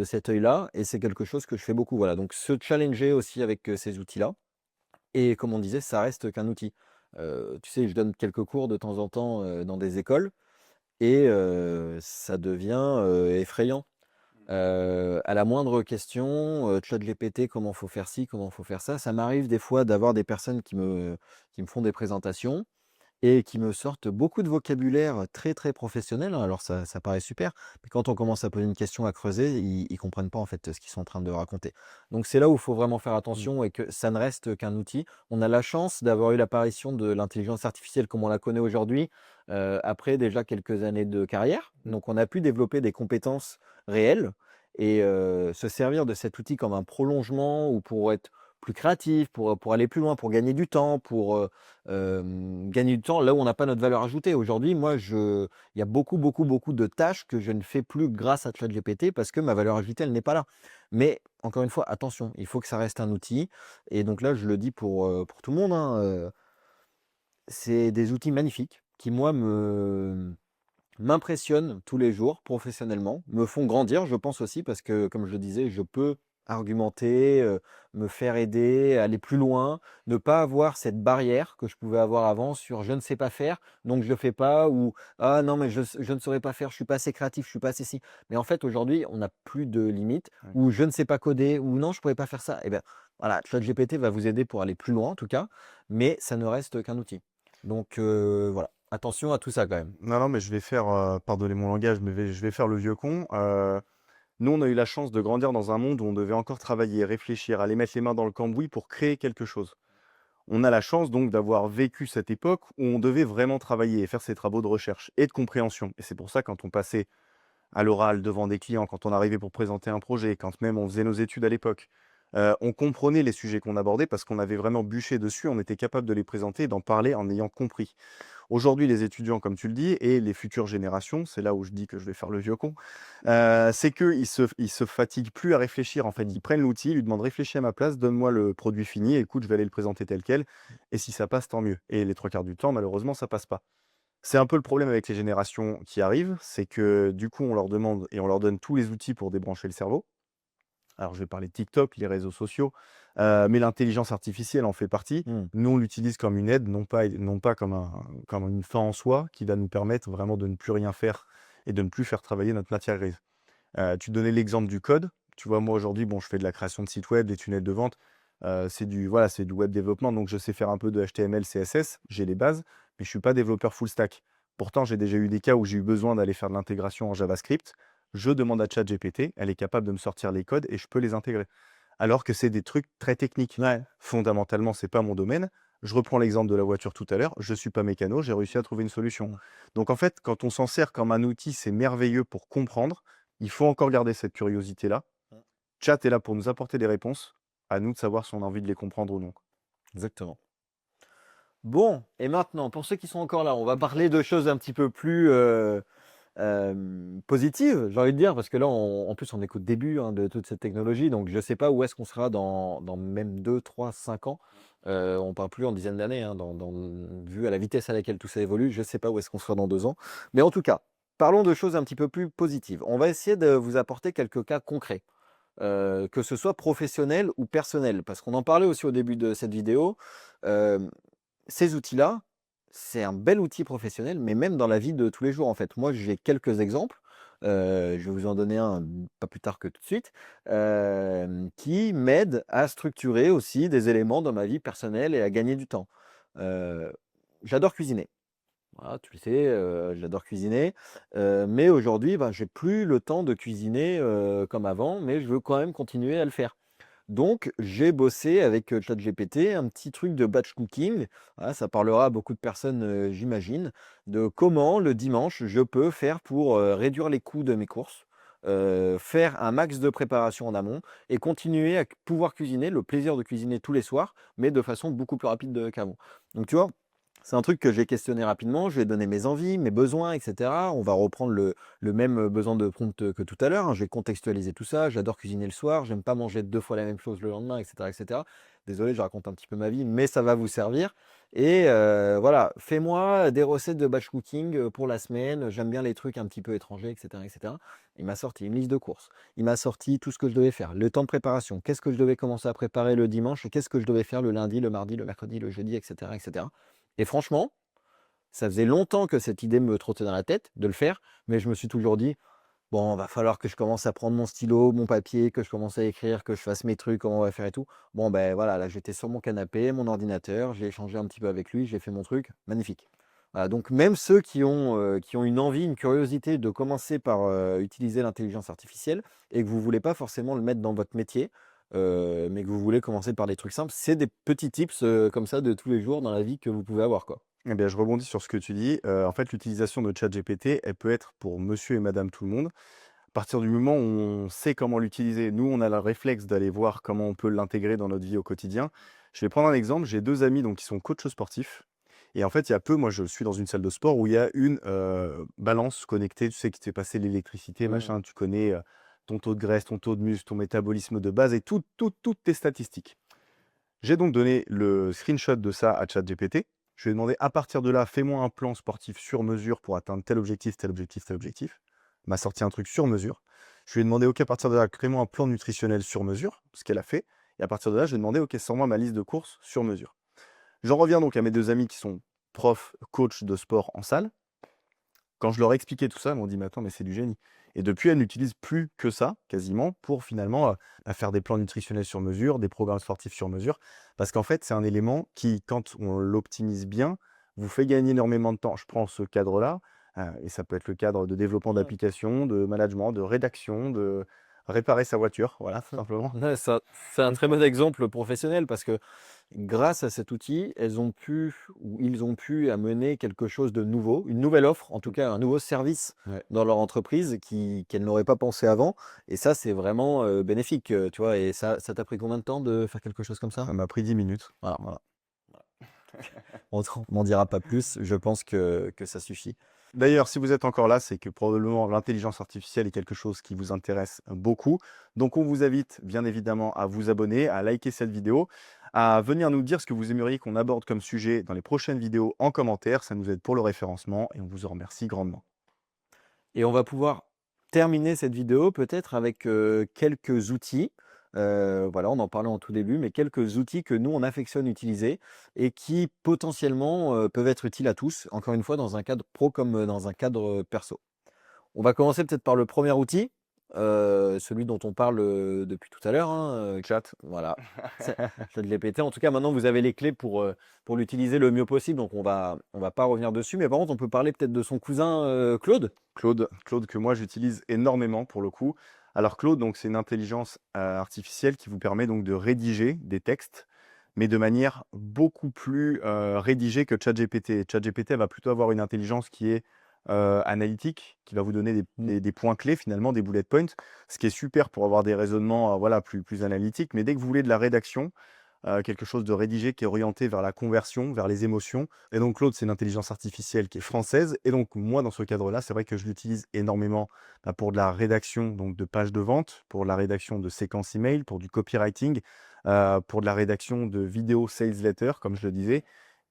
cet œil-là» et c'est quelque chose que je fais beaucoup, voilà. Donc se challenger aussi avec, ces outils-là et comme on disait, ça reste qu'un outil. Tu sais, je donne quelques cours de temps en temps, dans des écoles et ça devient, effrayant. À la moindre question, ChatGPT, comment faut faire ci, comment faut faire ça. Ça m'arrive des fois d'avoir des personnes qui me font des présentations et qui me sortent beaucoup de vocabulaire très, très professionnel, hein. Alors ça paraît super, mais quand on commence à poser une question, à creuser, ils comprennent pas en fait, ce qu'ils sont en train de raconter. Donc c'est là où il faut vraiment faire Mmh. attention et que ça ne reste qu'un outil. On a la chance d'avoir eu l'apparition de l'intelligence artificielle comme on la connaît aujourd'hui, après déjà quelques années de carrière. Donc on a pu développer des compétences réelles et se servir de cet outil comme un prolongement ou pour être plus créatif, pour aller plus loin, pour gagner du temps, gagner du temps là où on n'a pas notre valeur ajoutée. Aujourd'hui, moi, il y a beaucoup, beaucoup, beaucoup de tâches que je ne fais plus grâce à ChatGPT parce que ma valeur ajoutée, elle n'est pas là. Mais encore une fois, attention, il faut que ça reste un outil et donc là, je le dis pour tout le monde, hein, c'est des outils magnifiques qui, moi, m'impressionnent tous les jours professionnellement, me font grandir, je pense aussi parce que, comme je le disais, je peux argumenter, me faire aider, aller plus loin, ne pas avoir cette barrière que je pouvais avoir avant sur «je ne sais pas faire, donc je le fais pas» ou «Ah non, mais je ne saurais pas faire, je suis pas assez créatif, je suis pas assez ci». Mais en fait, aujourd'hui, on n'a plus de limites Ouais. ou «je ne sais pas coder» ou «non, je pourrais pas faire ça». Et ben, voilà, ChatGPT va vous aider pour aller plus loin en tout cas, mais ça ne reste qu'un outil. Donc voilà, attention à tout ça quand même. Non, non, mais je vais faire, pardonnez mon langage, mais je vais faire le vieux con. Nous, on a eu la chance de grandir dans un monde où on devait encore travailler, réfléchir, aller mettre les mains dans le cambouis pour créer quelque chose. On a la chance donc d'avoir vécu cette époque où on devait vraiment travailler et faire ses travaux de recherche et de compréhension. Et c'est pour ça, quand on passait à l'oral devant des clients, quand on arrivait pour présenter un projet, quand même on faisait nos études à l'époque, on comprenait les sujets qu'on abordait parce qu'on avait vraiment bûché dessus, on était capable de les présenter et d'en parler en ayant compris. Aujourd'hui, les étudiants, comme tu le dis, et les futures générations, c'est là où je dis que je vais faire le vieux con, c'est qu'ils se fatiguent plus à réfléchir. En fait, ils prennent l'outil, ils lui demandent: «Réfléchis à ma place, donne-moi le produit fini, écoute, je vais aller le présenter tel quel et si ça passe, tant mieux» et les 3 quarts du temps, malheureusement, ça passe pas. C'est un peu le problème avec les générations qui arrivent, c'est que, du coup, on leur demande et on leur donne tous les outils pour débrancher le cerveau. Alors, je vais parler de TikTok, les réseaux sociaux, mais l'intelligence artificielle en fait partie. Mmh. Nous, on l'utilise comme une aide, non pas comme une fin en soi qui va nous permettre vraiment de ne plus rien faire et de ne plus faire travailler notre matière grise. Tu donnais l'exemple du code. Tu vois, moi, aujourd'hui, bon, je fais de la création de sites web, des tunnels de vente, c'est du web développement, donc je sais faire un peu de HTML, CSS, j'ai les bases, mais je suis pas développeur full stack. Pourtant, j'ai déjà eu des cas où j'ai eu besoin d'aller faire de l'intégration en JavaScript. Je demande à ChatGPT, elle est capable de me sortir les codes et je peux les intégrer. Alors que c'est des trucs très techniques. Ouais. Fondamentalement, c'est pas mon domaine. Je reprends l'exemple de la voiture tout à l'heure. Je suis pas mécano, j'ai réussi à trouver une solution. Mmh. Donc en fait, quand on s'en sert comme un outil, c'est merveilleux pour comprendre. Il faut encore garder cette curiosité-là. Mmh. Chat est là pour nous apporter des réponses. À nous de savoir si on a envie de les comprendre ou non. Exactement. Bon, et maintenant, pour ceux qui sont encore là, on va parler de choses un petit peu plus, positives, j'ai envie de dire, parce que là, en plus, on est qu'au début, hein, de toute cette technologie, donc je ne sais pas où est-ce qu'on sera dans même 2, 3, 5 ans. On ne parle plus en dizaines d'années, hein, vu à la vitesse à laquelle tout ça évolue, je ne sais pas où est-ce qu'on sera dans 2 ans. Mais en tout cas, parlons de choses un petit peu plus positives. On va essayer de vous apporter quelques cas concrets, que ce soit professionnel ou personnel, parce qu'on en parlait aussi au début de cette vidéo. Hem Ces outils-là, c'est un bel outil professionnel, mais même dans la vie de tous les jours, en fait. Moi, j'ai quelques exemples, je vais vous en donner un, pas plus tard que tout de suite, qui m'aident à structurer aussi des éléments dans ma vie personnelle et à gagner du temps. Heu, J'adore cuisiner. Voilà, tu le sais, j'adore cuisiner, mais aujourd'hui, ben, j'ai plus le temps de cuisiner, comme avant, mais je veux quand même continuer à le faire. Donc, j'ai bossé avec, ChatGPT un petit truc de batch cooking. Voilà, ça parlera à beaucoup de personnes, j'imagine, de comment le dimanche je peux faire pour, réduire les coûts de mes courses, faire un max de préparation en amont et continuer à pouvoir cuisiner, le plaisir de cuisiner tous les soirs, mais de façon beaucoup plus rapide, qu'avant. Donc tu vois? C'est un truc que j'ai questionné rapidement, je lui ai donné mes envies, mes besoins et cetera. On va reprendre le même, besoin de prompt, que tout à l'heure, hein. Je vais contextualiser tout ça. J'adore cuisiner le soir, j'aime pas manger 2 fois la même chose le lendemain et cetera et cetera. Désolé, je raconte un petit peu ma vie, mais ça va vous servir et voilà, fais-moi des recettes de batch cooking, pour la semaine. J'aime bien les trucs un petit peu étrangers et cetera et cetera. Il m'a sorti une liste de courses. Il m'a sorti tout ce que je devais faire, le temps de préparation, qu'est-ce que je devais commencer à préparer le dimanche et qu'est-ce que je devais faire le lundi, le mardi, le mercredi, le jeudi et cetera et cetera. Et franchement, ça faisait longtemps que cette idée me trottait dans la tête de le faire, mais je me suis toujours dit: «Bon, va falloir que je commence à prendre mon stylo, mon papier, que je commence à écrire, que je fasse mes trucs, comment on va faire et tout». Bon, ben, voilà, là, j'étais sur mon canapé, mon ordinateur, j'ai échangé un petit peu avec lui, j'ai fait mon truc, magnifique. Voilà, donc même ceux qui ont une envie, une curiosité de commencer par, utiliser l'intelligence artificielle et que vous voulez pas forcément le mettre dans votre métier, mais que vous voulez commencer par des trucs simples, c'est des petits tips, comme ça de tous les jours dans la vie que vous pouvez avoir, quoi. Eh bien, je rebondis sur ce que tu dis. En fait, l'utilisation de ChatGPT, elle peut être pour monsieur et madame tout le monde. À partir du moment où on sait comment l'utiliser, nous, on a le réflexe d'aller voir comment on peut l'intégrer dans notre vie au quotidien. Je vais prendre un exemple. J'ai 2 amis donc qui sont coachs sportifs et en fait, il y a peu, moi, je suis dans une salle de sport où il y a une, balance connectée, tu sais, qui te fait passer l'électricité, Mmh. machin. Tu connais, ton taux de graisse, ton taux de muscle, ton métabolisme de base et toutes tes statistiques. J'ai donc donné le screenshot de ça à ChatGPT. Je lui ai demandé: «À partir de là, fais-moi un plan sportif sur mesure pour atteindre tel objectif, tel objectif, tel objectif». Il m'a sorti un truc sur mesure. Je lui ai demandé: «OK, à partir de là, crée-moi un plan nutritionnel sur mesure», ce qu'elle a fait et à partir de là, je lui ai demandé: «OK, sors-moi ma liste de courses sur mesure». J'en reviens donc à mes 2 amis qui sont profs, coachs de sport en salle. Quand je leur ai expliqué tout ça, elles m'ont dit: «Mais attends, mais c'est du génie» et depuis, elles n'utilisent plus que ça, quasiment, pour finalement, faire des plans nutritionnels sur mesure, des programmes sportifs sur mesure. Parce qu'en fait, c'est un élément qui, quand on l'optimise bien, vous fait gagner énormément de temps. Je prends ce cadre-là, et ça peut être le cadre de développement Ouais. d'applications, de management, de rédaction, de réparer sa voiture, voilà, tout simplement. Ouais, ça c'est un très bon exemple professionnel parce que grâce à cet outil, elles ont pu ou ils ont pu amener quelque chose de nouveau, une nouvelle offre, en tout cas un nouveau service Ouais, dans leur entreprise qu'elles n'auraient pas pensé avant et ça, c'est vraiment, bénéfique, tu vois? Et ça t'a pris combien de temps de faire quelque chose comme ça? ça m'a pris 10 minutes. Voilà, Voilà. on m'en dira pas plus, je pense que ça suffit. D'ailleurs, si vous êtes encore là, c'est que probablement l'intelligence artificielle est quelque chose qui vous intéresse beaucoup. Donc, on vous invite bien évidemment à vous abonner, à liker cette vidéo, à venir nous dire ce que vous aimeriez qu'on aborde comme sujet dans les prochaines vidéos en commentaire. Ça nous aide pour le référencement et on vous en remercie grandement. Et on va pouvoir terminer cette vidéo peut-être avec, quelques outils. Voilà, on en parlait en tout début, mais quelques outils que nous, on affectionne utiliser et qui potentiellement, peuvent être utiles à tous, encore une fois dans un cadre pro comme, dans un cadre, perso. On va commencer peut-être par le premier outil, celui dont on parle, depuis tout à l'heure, hein, Chat. voilà. C'est ChatGPT. En tout cas, maintenant, vous avez les clés pour l'utiliser le mieux possible, donc on va pas revenir dessus. Mais par contre, on peut parler peut-être de son cousin, Claude? Claude que moi j'utilise énormément pour le coup. Alors Claude, donc c'est une intelligence artificielle qui vous permet donc de rédiger des textes, mais de manière beaucoup plus rédigée que ChatGPT. ChatGPT elle va plutôt avoir une intelligence qui est analytique, qui va vous donner Mmh. des points clés finalement, des bullet points, ce qui est super pour avoir des raisonnements voilà, plus analytiques. Mais dès que vous voulez de la rédaction, quelque chose de rédigé qui est orienté vers la conversion, vers les émotions. Et donc Claude, c'est une intelligence artificielle qui est française. Et donc moi, dans ce cadre-là, c'est vrai que je l'utilise énormément pour de la rédaction donc de pages de vente, pour la rédaction de séquences email, pour du copywriting, pour de la rédaction de vidéos sales letter, comme je le disais.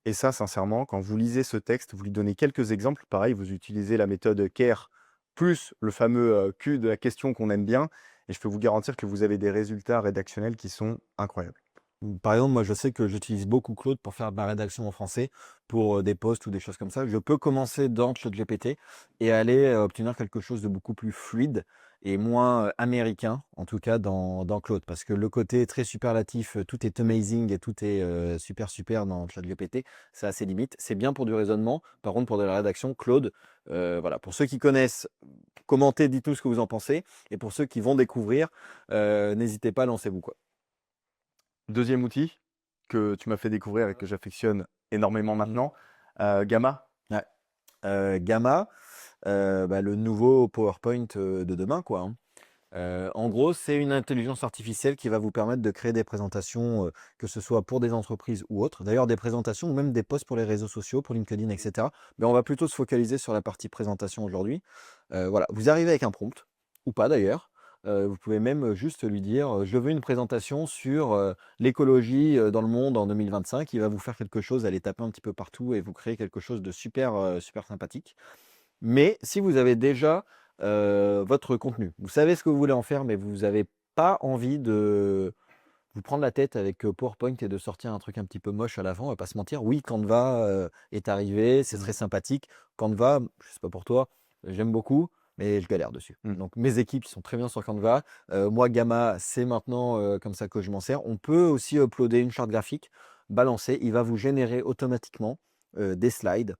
Et ça, sincèrement, quand vous lisez ce texte, vous lui donnez quelques exemples. Pareil, vous utilisez la méthode CARE plus le fameux Q de la question qu'on aime bien. Et je peux vous garantir que vous avez des résultats rédactionnels qui sont incroyables. Par exemple, moi, je sais que j'utilise beaucoup Claude pour faire ma rédaction en français, pour, des posts ou des choses comme ça. Je peux commencer dans ChatGPT et aller, obtenir quelque chose de beaucoup plus fluide et moins, américain, en tout cas dans Claude. Parce que le côté très superlatif, tout est amazing et tout est, super, super dans ChatGPT, ça a ses limites. C'est bien pour du raisonnement. Par contre, pour de la rédaction, Claude, voilà, pour ceux qui connaissent, commentez, dites-nous ce que vous en pensez et pour ceux qui vont découvrir, n'hésitez pas, lancez-vous, quoi. Deuxième outil que tu m'as fait découvrir et que j'affectionne énormément Mmh. maintenant, Gamma. Ouais. Gamma, bah, le nouveau PowerPoint, de demain, quoi, hein. En gros, c'est une intelligence artificielle qui va vous permettre de créer des présentations, que ce soit pour des entreprises ou autres. D'ailleurs, des présentations ou même des posts pour les réseaux sociaux, pour LinkedIn et cetera. Mais on va plutôt se focaliser sur la partie présentation aujourd'hui. Voilà, vous arrivez avec un prompt ou pas d'ailleurs. Vous pouvez même, juste lui dire, «Je veux une présentation sur, l'écologie, dans le monde en 2025». Il va vous faire quelque chose, allez taper un petit peu partout et vous créer quelque chose de super, super sympathique. Mais si vous avez déjà, votre contenu, vous savez ce que vous voulez en faire, mais vous n'avez pas envie de vous prendre la tête avec, PowerPoint et de sortir un truc un petit peu moche à l'avant, on va pas se mentir. Oui, Canva, est arrivé, c'est très Mmh. sympathique. Canva, je sais pas pour toi, j'aime beaucoup, mais je galère dessus. Mmh. Donc mes équipes, ils sont très bien sur Canva. Moi, Gamma, c'est maintenant, comme ça que je m'en sers. On peut aussi uploader une charte graphique, balancer, il va vous générer automatiquement, des slides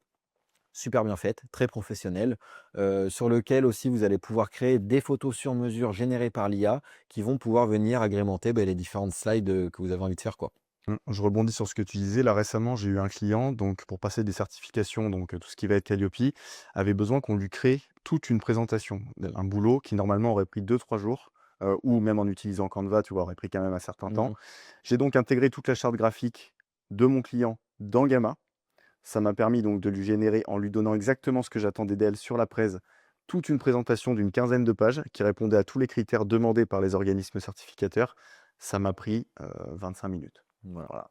super bien faite, très professionnelle, sur lequel aussi vous allez pouvoir créer des photos sur mesure générées par l'IA qui vont pouvoir venir agrémenter, beh, les différentes slides, que vous avez envie de faire, quoi. Je rebondis sur ce que tu disais. Là, récemment, j'ai eu un client, donc pour passer des certifications, donc tout ce qui va être Calliope, avait besoin qu'on lui crée toute une présentation. Un boulot qui normalement aurait pris 2 3 jours, ou même en utilisant Canva, tu vois, aurait pris quand même un certain Mmh temps. mh. J'ai donc intégré toute la charte graphique de mon client dans Gamma. Ça m'a permis donc de lui générer, en lui donnant exactement ce que j'attendais d'elle sur la presse, toute une présentation d'une quinzaine de pages qui répondait à tous les critères demandés par les organismes certificateurs. Ça m'a pris 25 minutes. Voilà. Voilà.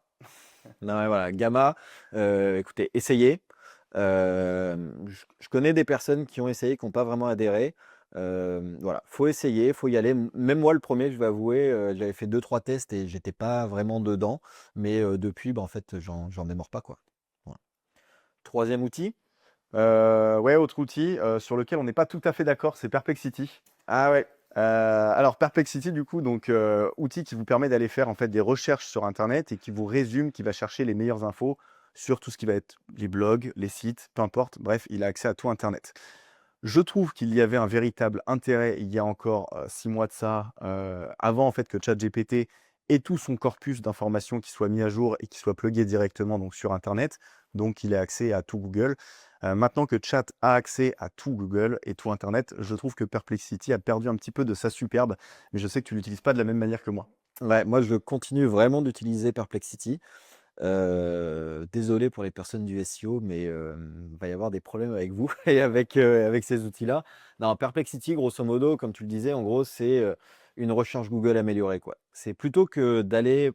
Non, ouais, voilà, Gamma, écoutez, essayez. Je connais des personnes qui ont essayé, qui ont pas vraiment adhéré. Voilà, faut essayer, faut y aller. Même moi, le premier, je vais avouer, j'avais fait deux trois tests et j'étais pas vraiment dedans. Mais depuis, bah, en fait, j'en démords pas, quoi. Voilà. Troisième outil. Ouais, autre outil sur lequel on n'est pas tout à fait d'accord, c'est Perplexity. Ah ouais. Alors Perplexity, du coup, donc outil qui vous permet d'aller faire en fait des recherches sur Internet et qui vous résume, qui va chercher les meilleures infos sur tout ce qui va être les blogs, les sites, peu importe. Bref, il a accès à tout Internet. Je trouve qu'il y avait un véritable intérêt il y a encore 6 mois de ça, avant en fait que ChatGPT ait tout son corpus d'informations qui soit mis à jour et qui soit plugué directement donc sur Internet. Donc il a accès à tout Google. Maintenant que Chat a accès à tout Google et tout Internet, je trouve que Perplexity a perdu un petit peu de sa superbe, mais je sais que tu l'utilises pas de la même manière que moi. Ouais, moi, je continue vraiment d'utiliser Perplexity. Désolé pour les personnes du SEO, mais va y avoir des problèmes avec vous et avec ces outils-là. Non, Perplexity, grosso modo, comme tu le disais, en gros, c'est, une recherche Google améliorée, quoi. C'est plutôt que d'aller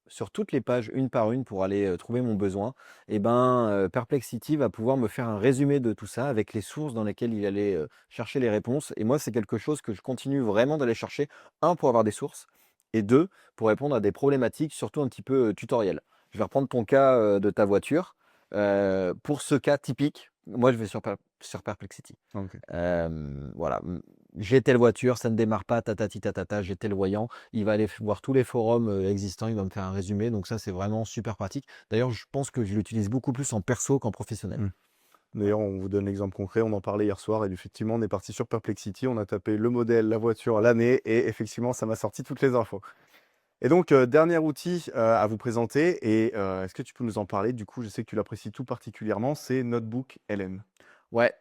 sur toutes les pages, une par une, pour aller, trouver mon besoin, et ben, Perplexity va pouvoir me faire un résumé de tout ça avec les sources dans lesquelles il allait, chercher les réponses, et moi, c'est quelque chose que je continue vraiment d'aller chercher. Un, pour avoir des sources, et 2, pour répondre à des problématiques, surtout un petit peu, tutoriels. Je vais reprendre ton cas, de ta voiture. Pour ce cas typique, moi, je vais sur Perplexity. OK. Voilà, j'ai telle voiture, ça ne démarre pas, tatati tatata, j'ai tel voyant. Il va aller voir tous les forums, existants, il va me faire un résumé, donc ça, c'est vraiment super pratique. D'ailleurs, je pense que je l'utilise beaucoup plus en perso qu'en professionnel. Mmh. D'ailleurs, on vous donne l'exemple concret, on en parlait hier soir et effectivement, on est parti sur Perplexity, on a tapé le modèle, la voiture, l'année et effectivement, ça m'a sorti toutes les infos. Et donc, dernier outil, à vous présenter et est-ce que tu peux nous en parler? Du coup, je sais que tu l'apprécies tout particulièrement, c'est Notebook LM. Ouais,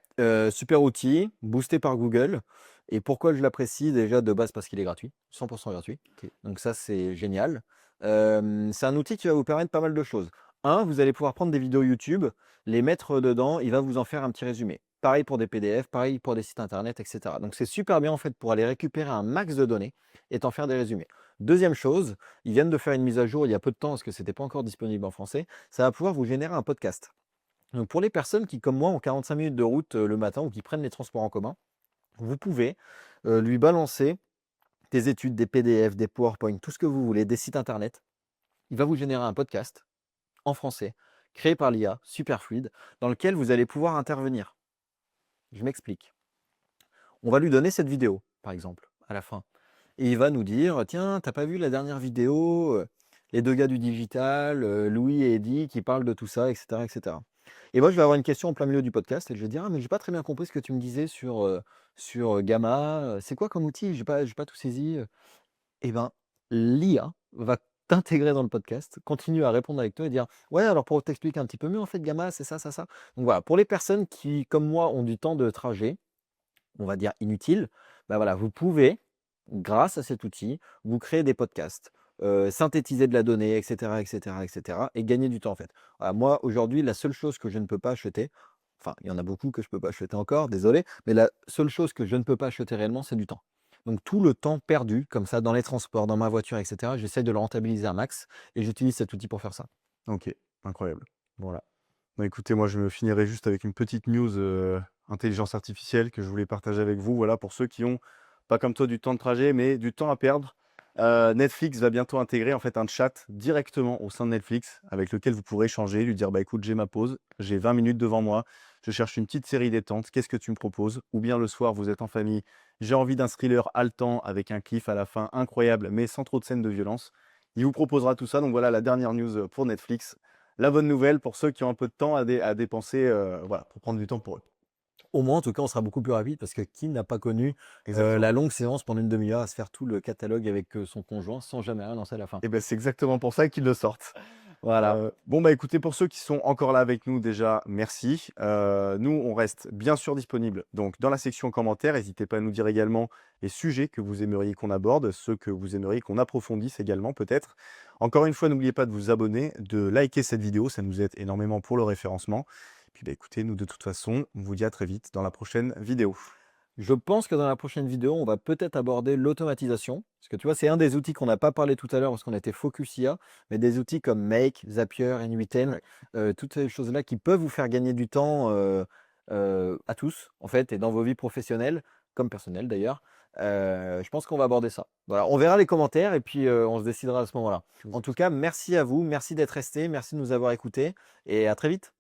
super outil, boosté par Google. Et pourquoi je l'apprécie? Déjà, de base, parce qu'il est gratuit, 100 gratuit. OK. Donc ça, c'est génial. C'est un outil qui va vous permettre pas mal de choses. Un, vous allez pouvoir prendre des vidéos YouTube, les mettre dedans, il va vous en faire un petit résumé. Pareil pour des PDF, pareil pour des sites internet, et cetera. Donc c'est super bien, en fait, pour aller récupérer un max de données et t'en faire des résumés. Deuxième chose, ils viennent de faire une mise à jour il y a peu de temps, parce que c'était pas encore disponible en français. Ça va pouvoir vous générer un podcast. Donc pour les personnes qui, comme moi, ont 45 minutes de route, le matin, ou qui prennent les transports en commun, vous pouvez, lui balancer des études, des PDF, des PowerPoint, tout ce que vous voulez, des sites internet. Il va vous générer un podcast en français, créé par l'IA, super fluide, dans lequel vous allez pouvoir intervenir. Je m'explique. On va lui donner cette vidéo, par exemple, à la fin. Et il va nous dire: «Tiens, t'as pas vu la dernière vidéo, les 2 gars du digital, Louis et Eddy qui parlent de tout ça», et cetera, et cetera. Et moi, je vais avoir une question en plein milieu du podcast et je vais dire: «Ah, mais j'ai pas très bien compris ce que tu me disais sur Gamma, c'est quoi comme outil? J'ai pas tout saisi». Et ben, l'IA va t'intégrer dans le podcast, continuer à répondre avec toi et dire: «Ouais, alors pour t'expliquer un petit peu mieux, en fait, Gamma, c'est ça, ça, ça». Donc voilà, pour les personnes qui, comme moi, ont du temps de trajet, on va dire inutile, bah, voilà, vous pouvez, grâce à cet outil, vous créer des podcasts, synthétiser de la donnée, et cetera, et cetera, et cetera, et gagner du temps, en fait. Voilà, moi, aujourd'hui, la seule chose que je ne peux pas acheter, enfin, il y en a beaucoup que je ne peux pas acheter encore, désolé, mais la seule chose que je ne peux pas acheter réellement, c'est du temps. Donc tout le temps perdu, comme ça, dans les transports, dans ma voiture, et cetera, j'essaie de le rentabiliser un max et j'utilise cet outil pour faire ça. OK, incroyable. Voilà. Bah, écoutez, moi, je me finirai juste avec une petite news, intelligence artificielle que je voulais partager avec vous. Voilà, pour ceux qui ont, pas comme toi, du temps de trajet, mais du temps à perdre. Netflix va bientôt intégrer en fait un chat directement au sein de Netflix avec lequel vous pourrez échanger, lui dire: «Bah, écoute, j'ai ma pause, j'ai 20 minutes devant moi, je cherche une petite série détente, qu'est-ce que tu me proposes?» Ou bien le soir, vous êtes en famille: «J'ai envie d'un thriller haletant avec un cliff à la fin incroyable, mais sans trop de scènes de violence». Il vous proposera tout ça. Donc voilà la dernière news, pour Netflix. La bonne nouvelle pour ceux qui ont un peu de temps à dépenser, voilà, pour prendre du temps pour eux. Au moins, en tout cas, on sera beaucoup plus rapide parce que qui n'a pas connu, Exactement. la longue séance pendant une demi heure à se faire tout le catalogue avec, son conjoint sans jamais rien lancer à la fin? Et ben c'est exactement pour ça qu'ils le sortent. Voilà. Bon, bah, écoutez, pour ceux qui sont encore là avec nous, déjà, merci. Nous, on reste bien sûr disponible donc dans la section commentaires. N'hésitez pas à nous dire également les sujets que vous aimeriez qu'on aborde, ceux que vous aimeriez qu'on approfondisse également peut-être. Encore une fois, n'oubliez pas de vous abonner, de liker cette vidéo, ça nous aide énormément pour le référencement. Puis, bah, écoutez, nous, de toute façon, on vous dit à très vite dans la prochaine vidéo. Je pense que dans la prochaine vidéo, on va peut-être aborder l'automatisation. Parce que tu vois, c'est un des outils qu'on n'a pas parlé tout à l'heure parce qu'on était focus IA, mais des outils comme Make, Zapier, N8N, Ouais. toutes ces choses-là qui peuvent vous faire gagner du temps, à tous, en fait, et dans vos vies professionnelles. comme personnelles d'ailleurs. Je pense qu'on va aborder ça. Voilà, on verra les commentaires et puis on se décidera à ce moment-là. En tout cas, merci à vous, merci d'être restés, merci de nous avoir écoutés et à très vite.